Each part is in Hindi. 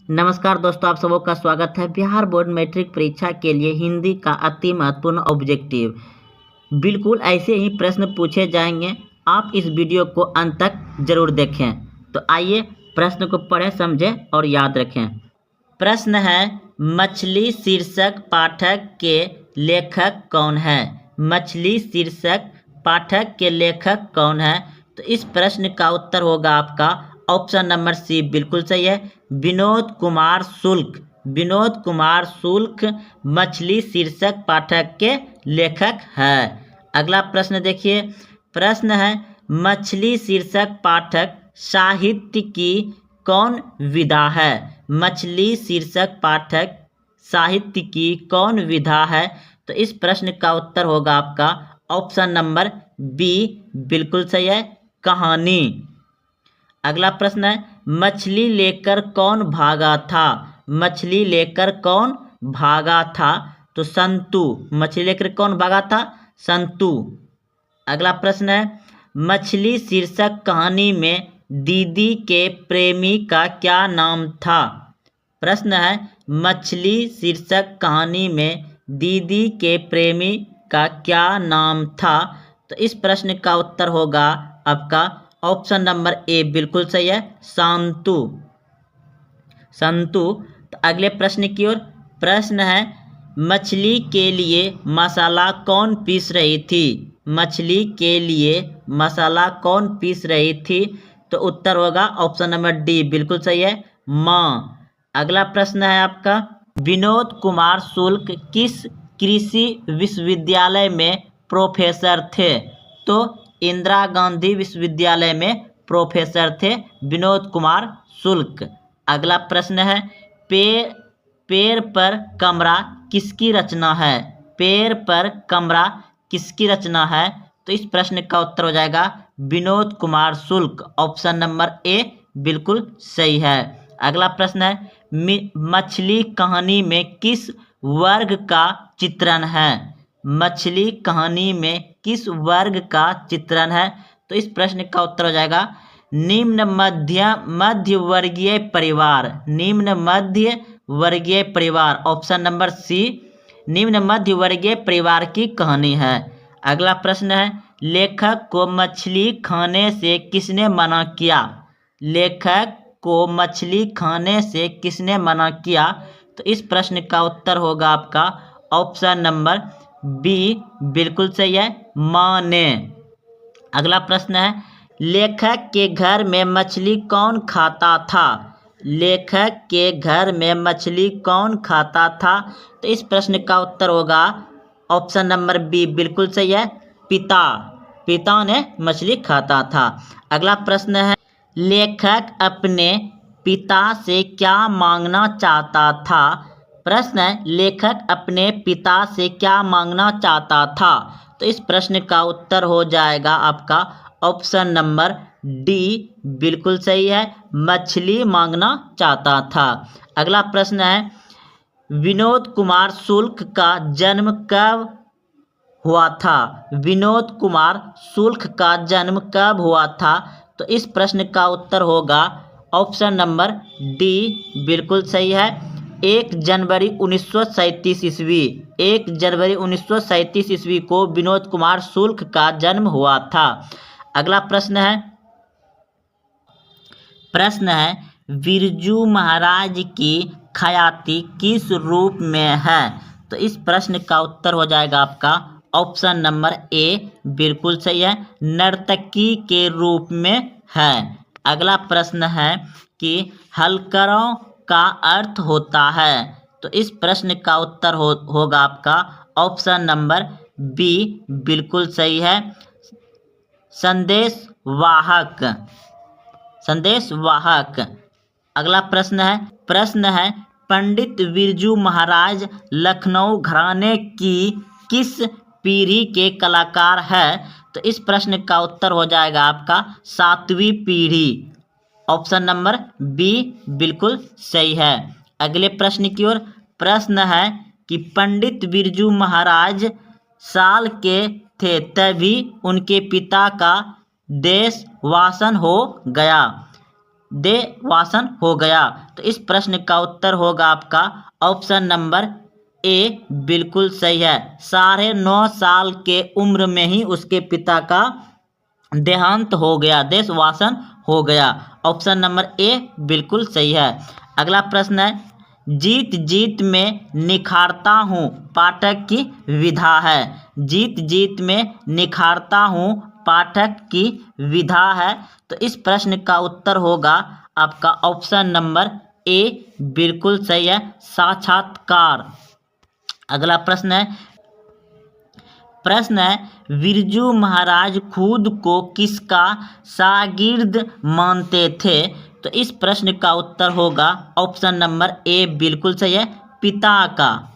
नमस्कार दोस्तों, आप सबों का स्वागत है। बिहार बोर्ड मैट्रिक परीक्षा के लिए हिंदी का अति महत्वपूर्ण ऑब्जेक्टिव बिल्कुल ऐसे ही प्रश्न पूछे जाएंगे। आप इस वीडियो को अंत तक जरूर देखें। तो आइए प्रश्न को पढ़ें, समझें और याद रखें। प्रश्न है, मछली शीर्षक पाठक के लेखक कौन है? मछली शीर्षक पाठक के लेखक कौन है? तो इस प्रश्न का उत्तर होगा आपका ऑप्शन नंबर सी, बिल्कुल सही है, विनोद कुमार शुक्ल। विनोद कुमार शुक्ल मछली शीर्षक पाठक के लेखक है। अगला प्रश्न देखिए। प्रश्न है, मछली शीर्षक पाठक साहित्य की कौन विधा है? मछली शीर्षक पाठक साहित्य की कौन विधा है? तो इस प्रश्न का उत्तर होगा आपका ऑप्शन नंबर बी, बिल्कुल सही है, कहानी। अगला प्रश्न है, मछली लेकर कौन भागा था? मछली लेकर कौन भागा था? तो संतु। मछली लेकर कौन भागा था? संतु। अगला प्रश्न है, मछली शीर्षक कहानी में दीदी के प्रेमी का क्या नाम था? प्रश्न है, मछली शीर्षक कहानी में दीदी के प्रेमी का क्या नाम था? तो इस प्रश्न का उत्तर होगा आपका ऑप्शन नंबर ए, बिल्कुल सही है, शांतु। संतु। तो अगले प्रश्न की ओर। प्रश्न है, मछली के लिए मसाला कौन पीस रही थी? मछली के लिए मसाला कौन पीस रही थी? तो उत्तर होगा ऑप्शन नंबर डी, बिल्कुल सही है, माँ। अगला प्रश्न है आपका, विनोद कुमार शुक्ल किस कृषि विश्वविद्यालय में प्रोफेसर थे? तो इंदिरा गांधी विश्वविद्यालय में प्रोफेसर थे विनोद कुमार शुक्ल। अगला प्रश्न है, पेड़ पर कमरा किसकी रचना है? पेड़ पर कमरा किसकी रचना है? तो इस प्रश्न का उत्तर हो जाएगा Vinod Kumar Shukla, option number A, बिल्कुल सही है। अगला प्रश्न है, मछली कहानी में किस वर्ग का चित्रण है? मछली कहानी में किस वर्ग का चित्रण है? तो इस प्रश्न का उत्तर हो जाएगा निम्न मध्य वर्गीय परिवार। निम्न मध्य वर्गीय परिवार, ऑप्शन नंबर सी, निम्न मध्य वर्गीय परिवार की कहानी है। अगला प्रश्न है, लेखक को मछली खाने से किसने मना किया? लेखक को मछली खाने से किसने मना किया? तो इस प्रश्न का उत्तर होगा आपका ऑप्शन नंबर बी, बिल्कुल सही है, माँ ने। अगला प्रश्न है, लेखक के घर में मछली कौन खाता था? लेखक के घर में मछली कौन खाता था? तो इस प्रश्न का उत्तर होगा ऑप्शन नंबर बी, बिल्कुल सही है, पिता। पिता ने मछली खाता था। अगला प्रश्न है, लेखक अपने पिता से क्या मांगना चाहता था? प्रश्न है, लेखक अपने पिता से क्या मांगना चाहता था? तो इस प्रश्न का उत्तर हो जाएगा आपका ऑप्शन नंबर डी, बिल्कुल सही है, मछली मांगना चाहता था। अगला प्रश्न है, विनोद कुमार शुक्ल का जन्म कब हुआ था? विनोद कुमार शुक्ल का जन्म कब हुआ था? तो इस प्रश्न का उत्तर होगा ऑप्शन नंबर डी, बिल्कुल सही है, 1 जनवरी 1937 ईस्वी। 1 जनवरी 1937 ईस्वी को विनोद कुमार शुक्ल का जन्म हुआ था। अगला प्रश्न है, बिरजू महाराज की ख्याति किस रूप में है? तो इस प्रश्न का उत्तर हो जाएगा आपका ऑप्शन नंबर ए, बिल्कुल सही है, नर्तकी के रूप में है। अगला प्रश्न है कि हलकरों का अर्थ होता है? तो इस प्रश्न का उत्तर होगा आपका ऑप्शन नंबर बी, बिल्कुल सही है, संदेशवाहक। संदेशवाहक। अगला प्रश्न है, पंडित बिरजू महाराज लखनऊ घराने की किस पीढ़ी के कलाकार है? तो इस प्रश्न का उत्तर हो जाएगा आपका 7वीं पीढ़ी, ऑप्शन नंबर बी, बिल्कुल सही है। अगले प्रश्न की ओर। प्रश्न है कि पंडित बिरजू महाराज साल के थे तभी उनके पिता का देशवासन हो गया। देवासन हो गया। तो इस प्रश्न का उत्तर होगा आपका ऑप्शन नंबर ए बिल्कुल सही है। 9.5 साल के उम्र में ही उसके पिता का देहांत हो गया, देशवासन हो गया। ऑप्शन नंबर ए बिल्कुल सही है। अगला प्रश्न है, जीत जीत में निखारता हूँ पाठक की विधा है। जीत जीत में निखारता हूँ पाठक की विधा है। तो इस प्रश्न का उत्तर होगा आपका ऑप्शन नंबर ए बिल्कुल सही है, साक्षात्कार। अगला प्रश्न है बिरजू महाराज खुद को किसका शागिर्द मानते थे। तो इस प्रश्न का उत्तर होगा ऑप्शन नंबर ए बिल्कुल सही है, पिता का।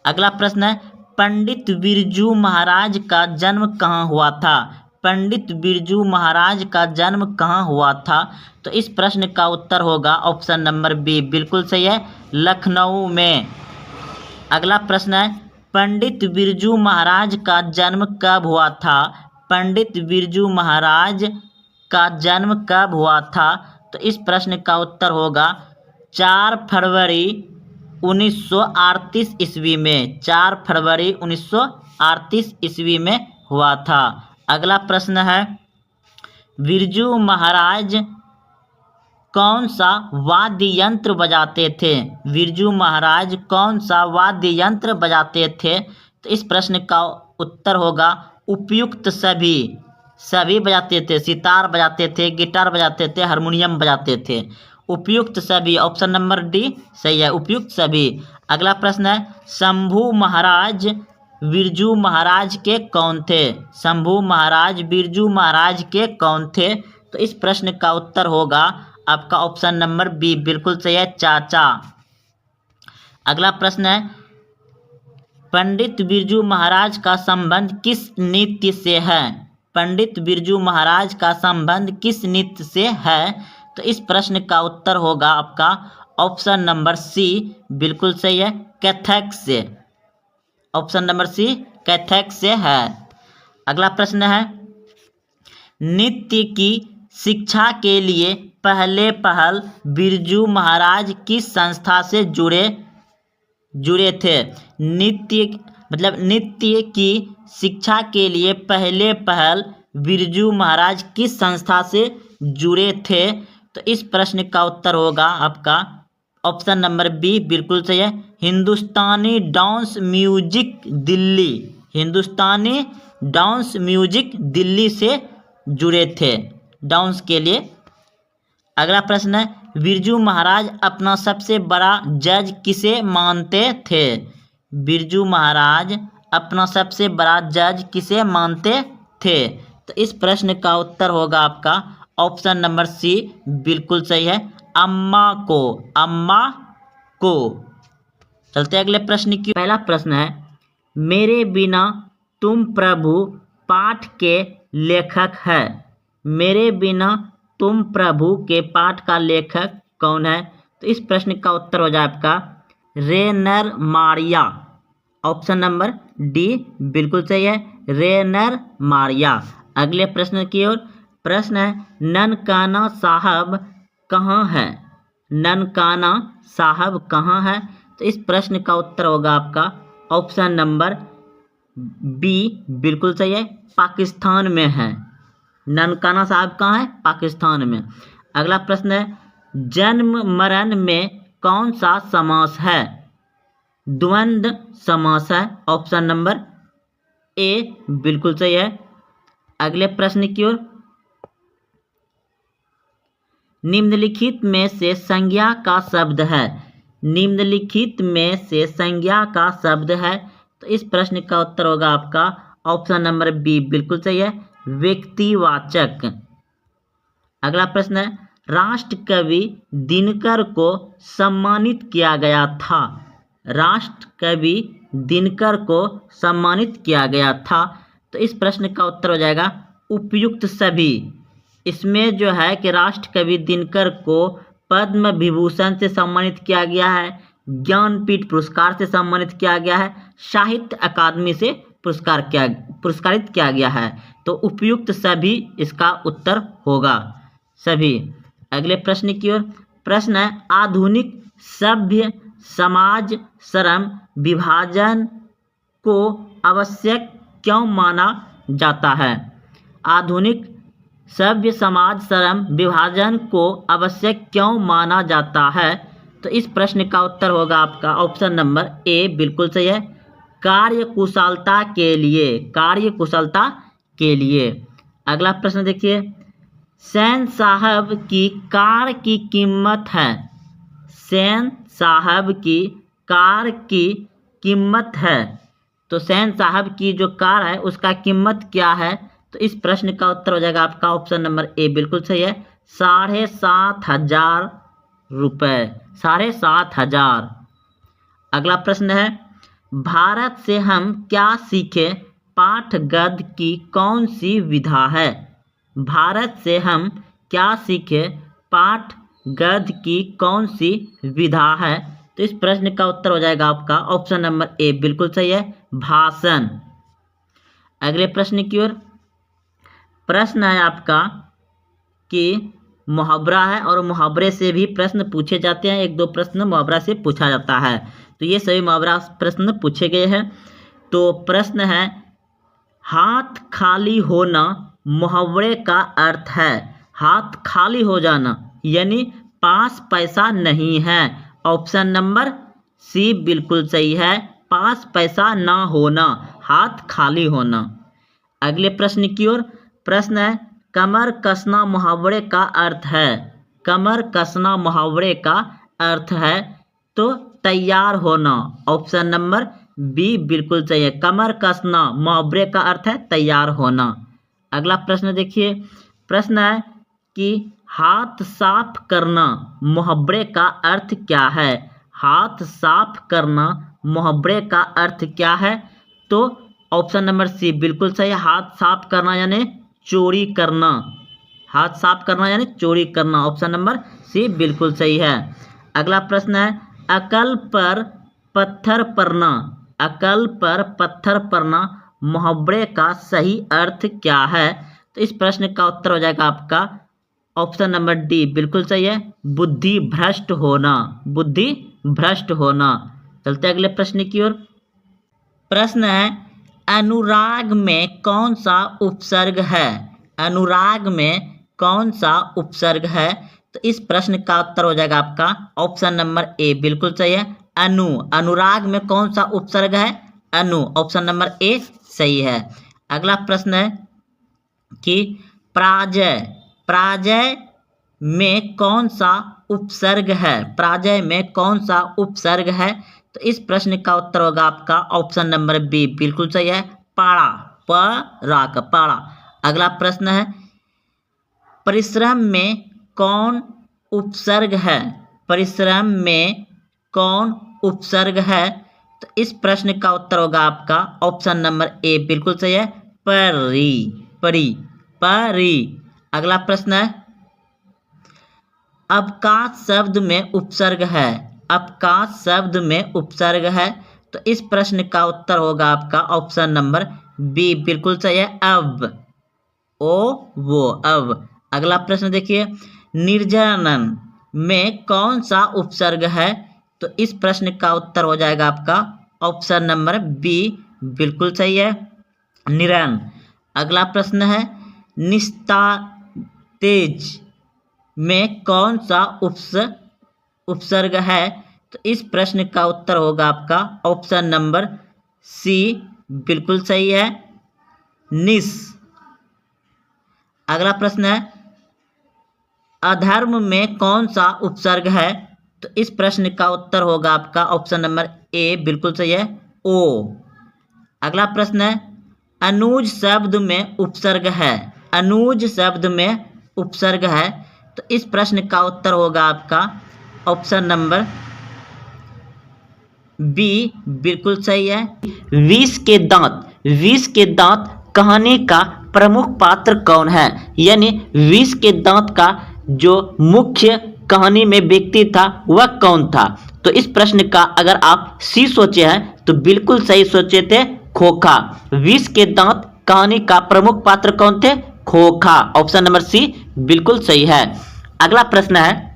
अगला प्रश्न है, पंडित बिरजू महाराज का जन्म कहाँ हुआ था। पंडित बिरजू महाराज का जन्म कहाँ हुआ था। तो इस प्रश्न का उत्तर होगा ऑप्शन नंबर बी बिल्कुल सही है, लखनऊ में। अगला प्रश्न है, पंडित बिरजू महाराज का जन्म कब हुआ था। पंडित बिरजू महाराज का जन्म कब हुआ था। तो इस प्रश्न का उत्तर होगा 4 फरवरी 1938 ईस्वी में। 4 फरवरी 1938 ईस्वी में हुआ था। अगला प्रश्न है, बिरजू महाराज कौन सा वाद्य यंत्र बजाते थे। बिरजू महाराज कौन सा वाद्य यंत्र बजाते थे। तो इस प्रश्न का उत्तर होगा उपयुक्त सभी। सभी बजाते थे, सितार बजाते थे, गिटार बजाते थे, हारमोनियम बजाते थे। उपयुक्त सभी, ऑप्शन नंबर डी सही है, उपयुक्त सभी। अगला प्रश्न है, शंभू महाराज बिरजू महाराज के कौन थे। शंभू महाराज बिरजू महाराज के कौन थे। तो इस प्रश्न का उत्तर होगा आपका ऑप्शन नंबर बी बिल्कुल सही है, चाचा। अगला प्रश्न है, पंडित बिरजू महाराज का संबंध किस नृत्य से है। पंडित बिरजू महाराज का संबंध किस नृत्य से है। तो इस प्रश्न का उत्तर होगा आपका ऑप्शन नंबर सी बिल्कुल सही है, कथक से। ऑप्शन नंबर सी कथक से है। अगला प्रश्न है, नृत्य की शिक्षा के लिए पहल बिरजू महाराज किस संस्था से जुड़े थे। नृत्य की शिक्षा के लिए पहल बिरजू महाराज किस संस्था से जुड़े थे। तो इस प्रश्न का उत्तर होगा आपका ऑप्शन नंबर बी बिल्कुल सही है, हिंदुस्तानी डांस म्यूजिक दिल्ली। हिंदुस्तानी डांस म्यूजिक दिल्ली से जुड़े थे डांस के लिए। अगला प्रश्न है, बिरजू महाराज अपना सबसे बड़ा जज किसे मानते थे। बिरजू महाराज अपना सबसे बड़ा जज किसे मानते थे। तो इस प्रश्न का उत्तर होगा आपका ऑप्शन नंबर सी बिल्कुल सही है, अम्मा को। अम्मा को। चलते अगले प्रश्न की। पहला प्रश्न है, मेरे बिना तुम प्रभु पाठ के लेखक है। मेरे बिना तुम प्रभु के पाठ का लेखक कौन है। तो इस प्रश्न का उत्तर हो जाए आपका रेनर मारिया। ऑप्शन नंबर डी बिल्कुल सही है, रेनर मारिया। अगले प्रश्न की ओर। प्रश्न है, ननकाना साहब कहाँ है। ननकाना साहब कहाँ है। तो इस प्रश्न का उत्तर होगा आपका ऑप्शन नंबर बी बिल्कुल सही है, पाकिस्तान में है। ननकाना साहब कहाँ है, पाकिस्तान में। अगला प्रश्न है, जन्म मरण में कौन सा समास है। द्वंद्व समास है। ऑप्शन नंबर ए बिल्कुल सही है। अगले प्रश्न की ओर। निम्नलिखित में से संज्ञा का शब्द है। निम्नलिखित में से संज्ञा का शब्द है। तो इस प्रश्न का उत्तर होगा आपका ऑप्शन नंबर बी बिल्कुल सही है, व्यक्तिवाचक। अगला प्रश्न है, राष्ट्र कवि दिनकर को सम्मानित किया गया था। राष्ट्र कवि दिनकर को सम्मानित किया गया था। तो इस प्रश्न का उत्तर हो जाएगा उपयुक्त सभी। इसमें जो है कि राष्ट्र कवि दिनकर को पद्म विभूषण से सम्मानित किया गया है, ज्ञानपीठ पुरस्कार से सम्मानित किया गया है, साहित्य अकादमी से पुरस्कारित किया गया है। तो उपयुक्त सभी इसका उत्तर होगा, सभी। अगले प्रश्न की ओर। प्रश्न है आधुनिक सभ्य समाज श्रम विभाजन को आवश्यक क्यों माना जाता है? आधुनिक सभ्य समाज श्रम विभाजन को आवश्यक क्यों माना जाता है? तो इस प्रश्न का उत्तर होगा आपका ऑप्शन नंबर ए बिल्कुल सही है, कार्यकुशलता के लिए, कार्यकुशलता के लिए। अगला प्रश्न देखिए, सेन साहब की कार की कीमत है, सेन साहब की कार की कीमत है, तो सेन साहब की जो कार है उसका कीमत क्या है? तो इस प्रश्न का उत्तर हो जाएगा आपका ऑप्शन नंबर ए बिल्कुल सही है, 7,500 रुपये, 7,500। अगला प्रश्न है भारत से हम क्या सीखे पाठ गद्य की कौन सी विधा है? भारत से हम क्या सीखे पाठ गद्य की कौन सी विधा है? तो इस प्रश्न का उत्तर हो जाएगा आपका ऑप्शन नंबर ए बिल्कुल सही है, भाषण। अगले प्रश्न की ओर। प्रश्न है आपका कि मुहावरा है और मुहावरे से भी प्रश्न पूछे जाते हैं, एक दो प्रश्न मुहावरा से पूछा जाता है, तो ये सभी मुहावरा प्रश्न पूछे गए हैं। तो प्रश्न है हाथ खाली होना मुहावरे का अर्थ है, हाथ खाली हो जाना यानी पास पैसा नहीं है, ऑप्शन नंबर सी बिल्कुल सही है, पास पैसा ना होना, हाथ खाली होना। अगले प्रश्न की ओर। प्रश्न है कमर कसना मुहावरे का अर्थ है, कमर कसना मुहावरे का अर्थ है तो तैयार होना, ऑप्शन नंबर बी बिल्कुल सही है, कमर कसना मुहावरे का अर्थ है तैयार होना। अगला प्रश्न देखिए। प्रश्न है कि हाथ साफ करना मुहावरे का अर्थ क्या है? हाथ साफ करना मुहावरे का अर्थ क्या है? तो ऑप्शन नंबर सी बिल्कुल सही है, हाथ साफ करना यानी चोरी करना, हाथ साफ करना यानी चोरी करना, ऑप्शन नंबर सी बिल्कुल सही है। अगला प्रश्न है अकल पर पत्थर पड़ना, अकल पर पत्थर पड़ना मुहावरे का सही अर्थ क्या है? तो इस प्रश्न का उत्तर हो जाएगा आपका ऑप्शन नंबर डी बिल्कुल सही है, बुद्धि भ्रष्ट होना, बुद्धि भ्रष्ट होना। चलते अगले प्रश्न की ओर। प्रश्न है अनुराग में कौन सा उपसर्ग है? अनुराग में कौन सा उपसर्ग है? तो इस प्रश्न का उत्तर हो जाएगा आपका ऑप्शन नंबर ए बिल्कुल सही है, अनु। अनुराग में कौन सा उपसर्ग है? अनु, ऑप्शन नंबर ए सही है। अगला प्रश्न है कि पराजय, पराजय में कौन सा उपसर्ग है? पराजय में कौन सा उपसर्ग है? तो इस प्रश्न का उत्तर होगा आपका ऑप्शन नंबर बी बिल्कुल सही है, पाड़ा, पराक, पाड़ा। अगला प्रश्न है परिश्रम में कौन उपसर्ग है? परिश्रम में कौन उपसर्ग है? तो इस प्रश्न का उत्तर होगा आपका ऑप्शन नंबर ए बिल्कुल सही है, परी, परी, परी। अगला प्रश्न है अवकाश शब्द में उपसर्ग है, अवकाश शब्द में उपसर्ग है, तो इस प्रश्न का उत्तर होगा आपका ऑप्शन नंबर बी बिल्कुल सही है, अब, ओ वो, अब। अगला प्रश्न देखिए निर्जनन में कौन सा उपसर्ग है? तो इस प्रश्न का उत्तर हो जाएगा आपका ऑप्शन नंबर बी बिल्कुल सही है, निरन। अगला प्रश्न है निस्तेज में कौन सा उपसर्ग है? तो इस प्रश्न का उत्तर होगा आपका ऑप्शन नंबर सी बिल्कुल सही है, निस। अगला प्रश्न है अधर्म में कौन सा उपसर्ग है? तो इस प्रश्न का उत्तर होगा आपका ऑप्शन नंबर ए बिल्कुल सही है, ओ। अगला प्रश्न है अनुज शब्द में उपसर्ग है, अनुज शब्द में उपसर्ग है, तो इस प्रश्न का उत्तर होगा आपका ऑप्शन नंबर बी बिल्कुल सही है, विष के दांत। विष के दांत कहानी का प्रमुख पात्र कौन है? यानी विष के दांत का जो मुख्य कहानी में व्यक्ति था वह कौन था? तो इस प्रश्न का अगर आप सी सोचे हैं तो बिल्कुल सही सोचे थे, खोखा। विष के दांत कहानी का प्रमुख पात्र कौन थे? खोखा, ऑप्शन नंबर सी बिल्कुल सही है। अगला प्रश्न है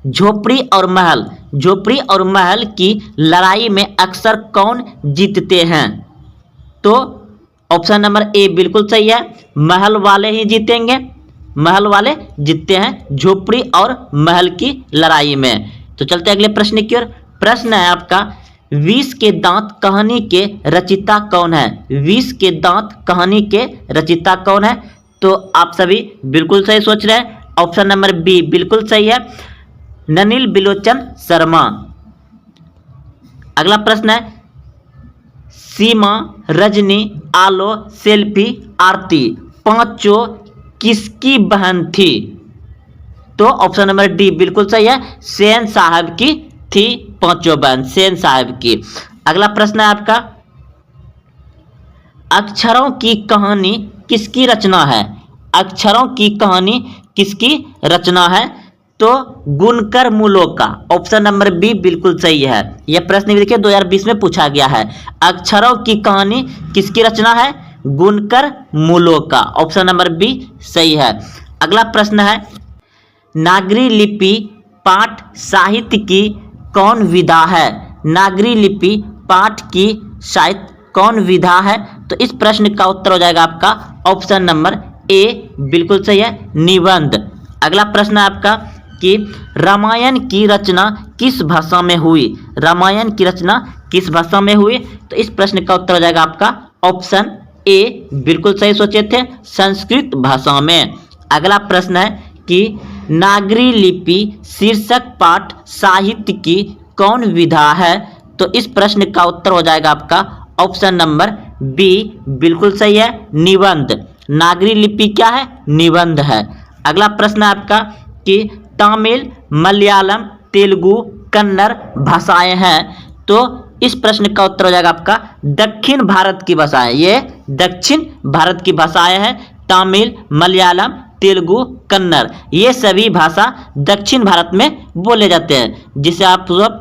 झोपड़ी और महल की लड़ाई में अक्सर कौन जीतते हैं? तो ऑप्शन नंबर ए बिल्कुल सही है, महल वाले ही जीतेंगे, महल वाले जीतते हैं झोपड़ी और महल की लड़ाई में। तो चलते अगले प्रश्न की ओर। प्रश्न है आपका, विष के दांत कहानी के रचयिता कौन है? विष के दांत कहानी के रचयिता कौन है? तो आप सभी बिल्कुल सही सोच रहे हैं, ऑप्शन नंबर बी बिल्कुल सही है, ननिल बिलोचन शर्मा। अगला प्रश्न है, सीमा, रजनी, आलो, सेल्फी, आरती पांचों किसकी बहन थी? तो ऑप्शन नंबर डी बिल्कुल सही है, सेन साहब की थी पांचों बहन, सेन साहब की। अगला प्रश्न है आपका, अक्षरों की कहानी किसकी रचना है? अक्षरों की कहानी किसकी रचना है? तो गुणकर मूलों का, ऑप्शन नंबर बी बिल्कुल सही है। यह प्रश्न भी देखिए 2020 में पूछा गया है, अक्षरों की कहानी किसकी रचना है? गुणकर मूलों का, ऑप्शन नंबर बी सही है। अगला प्रश्न है, नागरी लिपि पाठ साहित्य की कौन विधा है? नागरी लिपि पाठ की साहित्य कौन विधा है? तो इस प्रश्न का उत्तर हो जाएगा आपका ऑप्शन नंबर ए बिल्कुल सही है, निबंध। अगला प्रश्न है आपका कि रामायण की रचना किस भाषा में हुई? रामायण की रचना किस भाषा में हुई? तो इस प्रश्न का उत्तर हो जाएगा आपका ऑप्शन ए बिल्कुल सही सोचे थे, संस्कृत भाषा में। अगला प्रश्न है कि नागरी लिपि शीर्षक पाठ साहित्य की कौन विधा है? तो इस प्रश्न का उत्तर हो जाएगा आपका ऑप्शन नंबर बी बिल्कुल सही है, निबंध। नागरी लिपि क्या है? निबंध है। अगला प्रश्न है आपका कि तमिल, मलयालम, तेलुगु, कन्नड़ भाषाएं हैं, तो इस प्रश्न का उत्तर हो जाएगा आपका दक्षिण भारत की भाषाएं। ये दक्षिण भारत की भाषाएं हैं, तमिल, मलयालम, तेलुगु, कन्नड़, ये सभी भाषा दक्षिण भारत में बोले जाते हैं, जिसे आप सब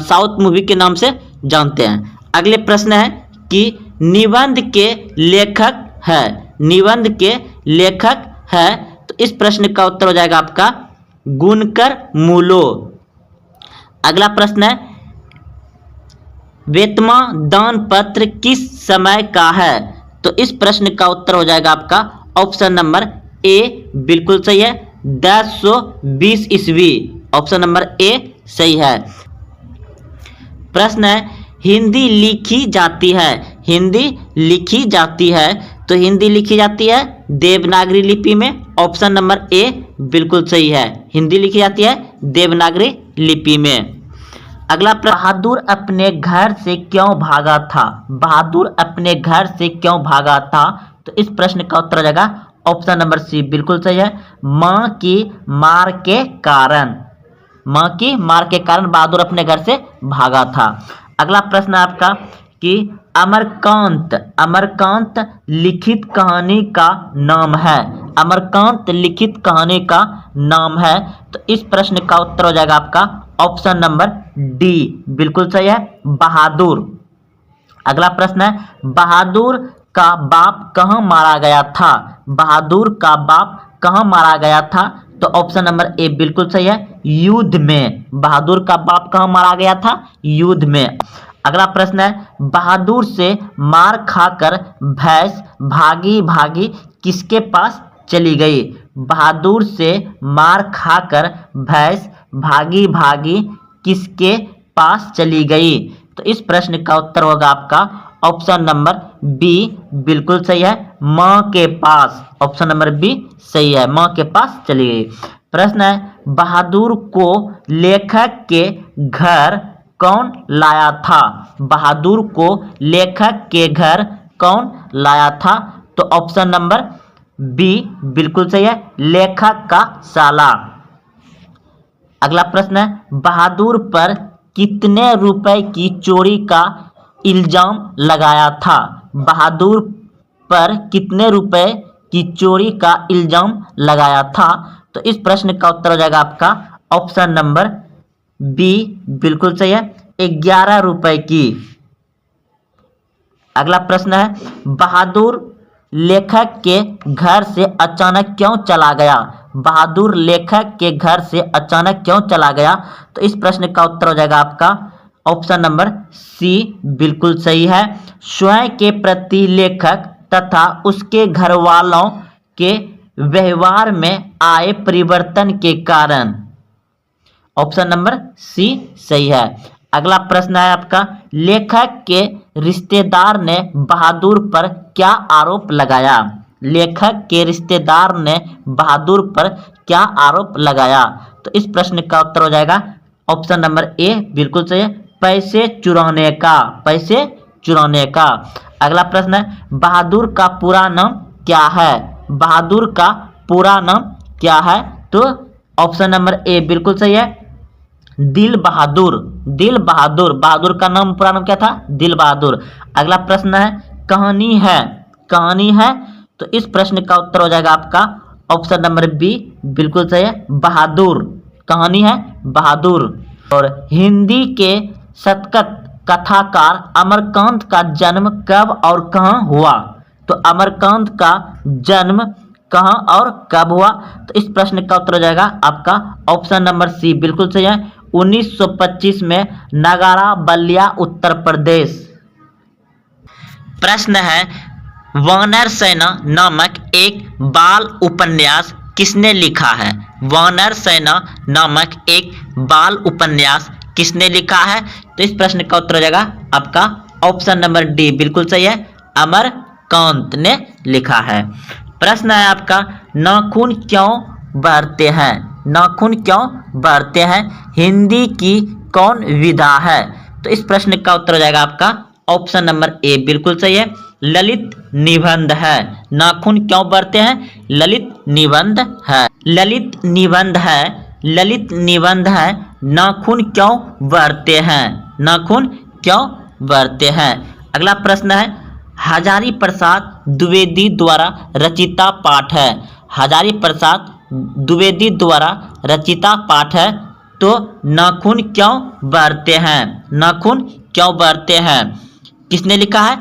साउथ मूवी के नाम से जानते हैं। अगले प्रश्न है कि निबंध के लेखक है, निबंध के लेखक है, तो इस प्रश्न का उत्तर हो जाएगा आपका गुणकर मूलो। अगला प्रश्न है, वेतमा दान पत्र किस समय का है? तो इस प्रश्न का उत्तर हो जाएगा आपका ऑप्शन नंबर ए बिल्कुल सही है, 1020 ईस्वी, ऑप्शन नंबर ए सही है। प्रश्न है, हिंदी लिखी जाती है, हिंदी लिखी जाती है, तो हिंदी लिखी जाती है देवनागरी लिपि में, ऑप्शन नंबर ए बिल्कुल सही है, हिंदी लिखी जाती है देवनागरी लिपि में। अगला बहादुर अपने घर से क्यों भागा था? बहादुर अपने घर से क्यों भागा था? तो इस प्रश्न का उत्तर हो जाएगा ऑप्शन नंबर सी बिल्कुल सही है, मां की मार के कारण, मां की मार के कारण बहादुर अपने घर से भागा था। अगला प्रश्न है आपका कि अमरकांत, अमरकांत लिखित कहानी का नाम है, अमरकांत लिखित कहानी का नाम है, तो इस प्रश्न का उत्तर हो जाएगा आपका ऑप्शन नंबर डी बिल्कुल सही है, बहादुर। अगला प्रश्न है, बहादुर का बाप कहाँ मारा गया था? बहादुर का बाप कहाँ मारा गया था? तो ऑप्शन नंबर ए बिल्कुल सही है, युद्ध में। बहादुर का बाप कहाँ मारा गया था? युद्ध में। अगला प्रश्न है, बहादुर से मार खाकर भैंस भागी भागी किसके पास चली गई? बहादुर से मार खाकर भैंस भागी भागी किसके पास चली गई? तो इस प्रश्न का उत्तर होगा आपका ऑप्शन नंबर बी बिल्कुल सही है, मां के पास, ऑप्शन नंबर बी सही है, मां के पास चली गई। प्रश्न है, बहादुर को लेखक के घर कौन लाया था? बहादुर को लेखक के घर कौन लाया था? तो ऑप्शन नंबर बी बिल्कुल सही है, लेखक का साला। अगला प्रश्न है, बहादुर पर कितने रुपए की चोरी का इल्जाम लगाया था? बहादुर पर कितने रुपए की चोरी का इल्जाम लगाया था? तो इस प्रश्न का उत्तर हो जाएगा आपका ऑप्शन नंबर बी बिल्कुल सही है, 11 रुपए की। अगला प्रश्न है, बहादुर लेखक के घर से अचानक क्यों चला गया? बहादुर लेखक के घर से अचानक क्यों चला गया? तो इस प्रश्न का उत्तर हो जाएगा आपका ऑप्शन नंबर सी बिल्कुल सही है। स्वयं के प्रति लेखक तथा उसके घर वालों के व्यवहार में आए परिवर्तन के कारण। ऑप्शन नंबर सी सही है। अगला प्रश्न है आपका, लेखक के रिश्तेदार ने बहादुर पर क्या आरोप लगाया? लेखक के रिश्तेदार ने बहादुर पर क्या आरोप लगाया? तो इस प्रश्न का उत्तर हो जाएगा ऑप्शन नंबर ए बिल्कुल सही है, पैसे चुराने का। पैसे चुराने का। अगला प्रश्न है, बहादुर का पूरा नाम क्या है? बहादुर का पूरा नाम क्या है? तो ऑप्शन नंबर ए बिल्कुल सही है, दिल बहादुर। दिल बहादुर। बहादुर का नाम पूरा नाम क्या था? दिल बहादुर। अगला प्रश्न है, कहानी है। कहानी है। तो इस प्रश्न का उत्तर हो जाएगा आपका ऑप्शन नंबर बी बिल्कुल सही है, बहादुर। कहानी है बहादुर। और हिंदी के शतक कथाकार अमरकांत का जन्म कब और कहाँ हुआ? तो अमरकांत का जन्म कहाँ और कब हुआ? तो इस प्रश्न का उत्तर हो जाएगा आपका ऑप्शन नंबर सी बिल्कुल सही है, 1925 में नगारा बलिया उत्तर प्रदेश। प्रश्न है, वानर सेना नामक एक बाल उपन्यास किसने लिखा है? वानर सेना नामक एक बाल उपन्यास किसने लिखा है? तो इस प्रश्न का उत्तर हो जाएगा आपका ऑप्शन नंबर डी बिल्कुल सही है, अमरकांत ने लिखा है। प्रश्न है आपका, नाखून क्यों बढ़ते हैं? नाखून क्यों बढ़ते हैं? हिंदी की कौन विधा है? तो इस प्रश्न का उत्तर हो जाएगा आपका ऑप्शन नंबर ए बिल्कुल सही है, ललित निबंध है। नाखून क्यों बढ़ते हैं? ललित निबंध है। ललित निबंध है। ललित निबंध है। नाखून क्यों बढ़ते हैं? नाखून क्यों बढ़ते हैं? अगला प्रश्न है, हजारी प्रसाद द्विवेदी द्वारा रचिता पाठ है। हजारी प्रसाद द्विवेदी द्वारा रचिता पाठ है। तो नाखून क्यों बढ़ते हैं? नाखून क्यों बढ़ते हैं किसने लिखा है?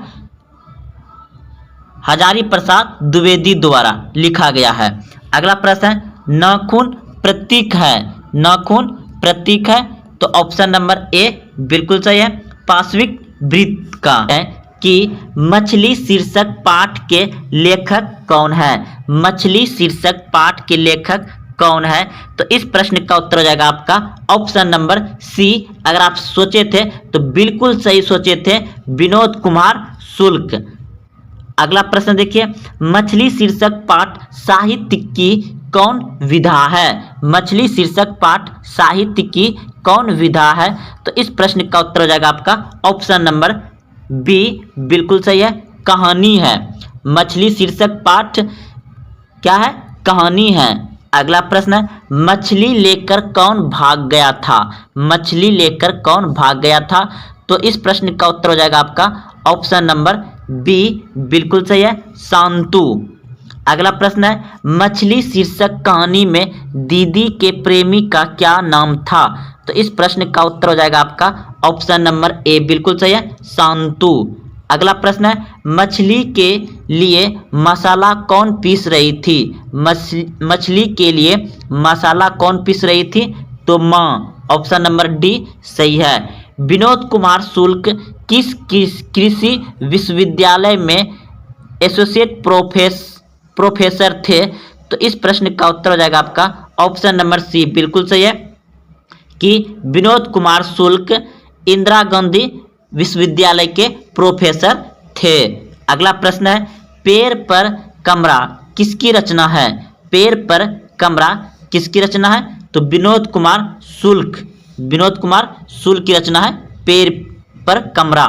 हजारी प्रसाद द्विवेदी द्वारा लिखा गया है। अगला प्रश्न है, नाखून प्रतीक है। नाखून प्रतीक है। तो ऑप्शन नंबर ए बिल्कुल सही है, पार्श्विक वृत्त का है कि मछली शीर्षक पाठ के लेखक कौन है? मछली शीर्षक पाठ के लेखक कौन है? तो इस प्रश्न का उत्तर हो जाएगा आपका ऑप्शन नंबर सी। अगर आप सोचे थे तो बिल्कुल सही सोचे थे, विनोद कुमार शुक्ल। अगला प्रश्न देखिए, मछली शीर्षक पाठ साहित्य की कौन विधा है? मछली शीर्षक पाठ साहित्य की कौन विधा है? तो इस प्रश्न का उत्तर हो जाएगा आपका ऑप्शन नंबर बी बिल्कुल सही है, कहानी है। मछली शीर्षक पाठ क्या है? कहानी है। अगला प्रश्न है, मछली लेकर कौन भाग गया था? मछली लेकर कौन भाग गया था? तो इस प्रश्न का उत्तर हो जाएगा आपका ऑप्शन नंबर बी बिल्कुल सही है, शांतु। अगला प्रश्न है, मछली शीर्षक कहानी में दीदी के प्रेमी का क्या नाम था? तो इस प्रश्न का उत्तर हो जाएगा आपका ऑप्शन नंबर ए बिल्कुल सही है, शांतु। अगला प्रश्न है, मछली के लिए मसाला कौन पीस रही थी? मछली के लिए मसाला कौन पीस रही थी? तो माँ। ऑप्शन नंबर डी सही है। विनोद कुमार शुक्ल किस कृषि विश्वविद्यालय में एसोसिएट प्रोफेसर थे? तो इस प्रश्न का उत्तर हो जाएगा आपका ऑप्शन नंबर सी बिल्कुल सही है कि विनोद कुमार शुक्ल इंदिरा गांधी विश्वविद्यालय के प्रोफेसर थे। अगला प्रश्न है, पेड़ पर कमरा किसकी रचना है? पेड़ पर कमरा किसकी रचना है? तो विनोद कुमार शुक्ल। विनोद कुमार शुक्ल की रचना है पेड़ पर कमरा।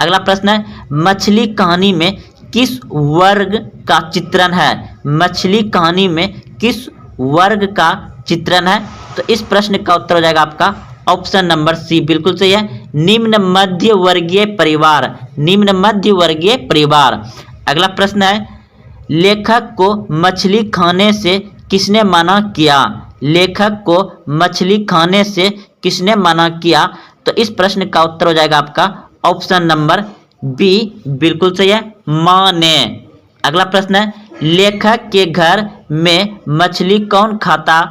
अगला प्रश्न है, मछली कहानी में किस वर्ग का चित्रण है? मछली कहानी में किस वर्ग का चित्रण है? तो इस प्रश्न का उत्तर हो जाएगा आपका ऑप्शन नंबर सी बिल्कुल सही है, निम्न मध्य वर्गीय परिवार। निम्न मध्य वर्गीय परिवार। अगला प्रश्न है, लेखक को मछली खाने से किसने मना किया? लेखक को मछली खाने से किसने मना किया? तो इस प्रश्न का उत्तर हो जाएगा आपका ऑप्शन नंबर बी बिल्कुल सही है, माँ ने। अगला प्रश्न है, लेखक के घर में मछली कौन खाता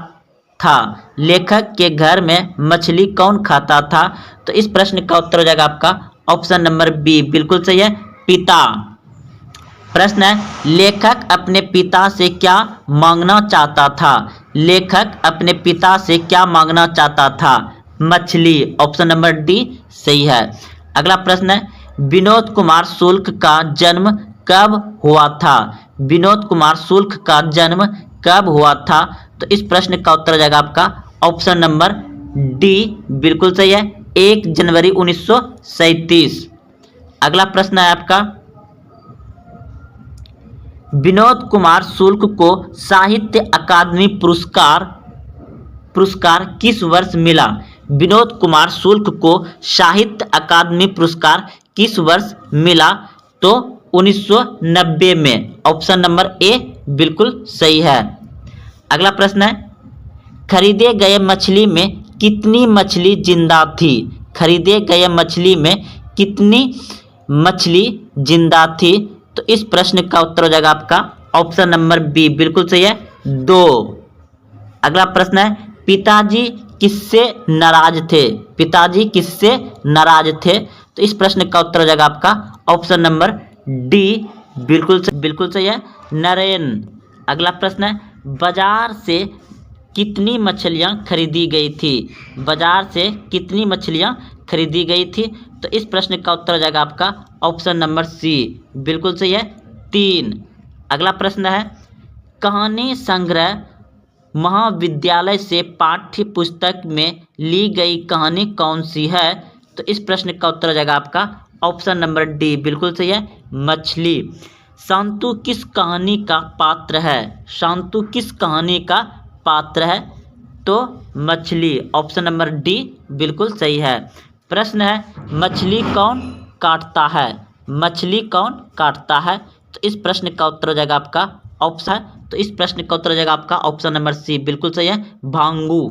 था? लेखक के घर में मछली कौन खाता था? तो इस प्रश्न का उत्तर हो जाएगा आपका ऑप्शन नंबर बी, बिल्कुल सही है, पिता। प्रश्न है, लेखक अपने पिता से क्या मांगना चाहता था? लेखक अपने पिता से क्या मांगना चाहता था? मछली। ऑप्शन नंबर डी सही है। अगला प्रश्न है, विनोद कुमार शुक्ल का जन्म कब हुआ था? विनोद कुमार शुक्ल का जन्म कब हुआ था? तो इस प्रश्न का उत्तर हो जाएगा आपका ऑप्शन नंबर डी, बिल्कुल सही है, 1 जनवरी 1937। अगला प्रश्न है आपका, विनोद कुमार शुक्ल को साहित्य अकादमी पुरस्कार किस वर्ष मिला? विनोद कुमार शुक्ल को साहित्य अकादमी पुरस्कार किस वर्ष मिला? तो 1990 में। ऑप्शन नंबर ए बिल्कुल सही है। अगला प्रश्न है, खरीदे गए मछली में कितनी मछली जिंदा थी? खरीदे गए मछली में कितनी मछली जिंदा थी? तो इस प्रश्न का उत्तर हो जाएगा आपका ऑप्शन नंबर बी, बिल्कुल सही है, 2। अगला प्रश्न है, पिताजी किससे नाराज थे? पिताजी किससे नाराज थे? तो इस प्रश्न का उत्तर हो जाएगा आपका ऑप्शन नंबर डी, बिल्कुल सही है, नरेन। अगला प्रश्न है, बाजार से कितनी मछलियां खरीदी गई थी? बाजार से कितनी मछलियां खरीदी गई थी? तो इस प्रश्न का उत्तर हो जाएगा आपका ऑप्शन नंबर सी, बिल्कुल सही है, 3। अगला प्रश्न है, कहानी संग्रह महाविद्यालय से पाठ्य पुस्तक में ली गई कहानी कौन सी है? तो इस प्रश्न का उत्तर हो जाएगा आपका ऑप्शन नंबर डी, बिल्कुल सही है, मछली। शांतु किस कहानी का पात्र है? शांतु किस कहानी का पात्र है? तो मछली। ऑप्शन नंबर डी बिल्कुल सही है। प्रश्न है, मछली कौन काटता है? मछली कौन काटता है? तो इस प्रश्न का उत्तर हो जाएगा आपका ऑप्शन, तो इस प्रश्न का उत्तर हो जाएगा आपका ऑप्शन नंबर सी, बिल्कुल सही है, भांगू।